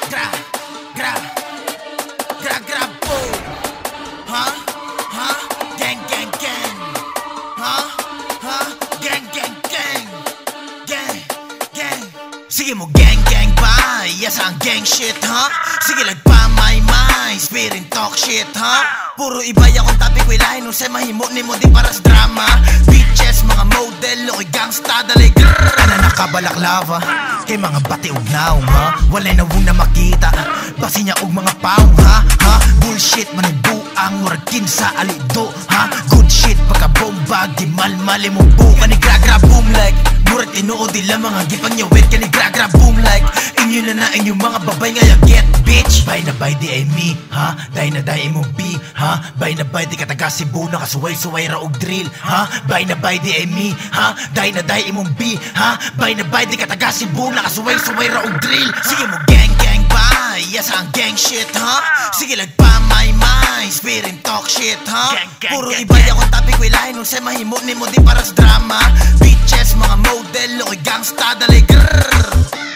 gra, gra, gra, gra, boom. Ha? Ha? Gang, gang, gang. Ha? Ha? Gang, gang, gang. Gang, gang. Sige mo gang, gang ba? Yes, ang gang shit, ha? Sige lagpamay-may, spirit talk shit, ha? Puro ibay akong topic ko ilahin nung say mahimo ni mo di para sa drama. Bitches, mga model, loko'y gangsta, dalay grrrr. Ana nakabalaklava, kay mga bati ug naong, ha? Walay na wong na makita, basi niya og mga paong, ha? Ha? Bullshit, manibuang, murag kinsa alido, ha? Good shit, pagka-bomba, di malmali mo buka ni gra-gra boom like. Murag tinuod dila mga gipangyawit ka ni gra-gra boom like. Inyo na inyong mga babay nga get bitch. Bay na bay di ay me, ha? Day na day imong B, ha? Bay na bay di ka taga Cebu, nakasuway-suway ra og drill, ha? Bay na bay di ay me, ha? Day na day imong B, ha? Bay na bay di ka taga Cebu, nakasuway-suway ra og drill. Sige mo gang gang ba? Yes, ang gang shit, ha? Sige lagpamay-may, spirit talk shit, ha? Puro ibay akong topic ko ilahin nung say mahimo ni mo di para sa drama. Bitches, mga model, loko'y gangsta, dalay grrrr.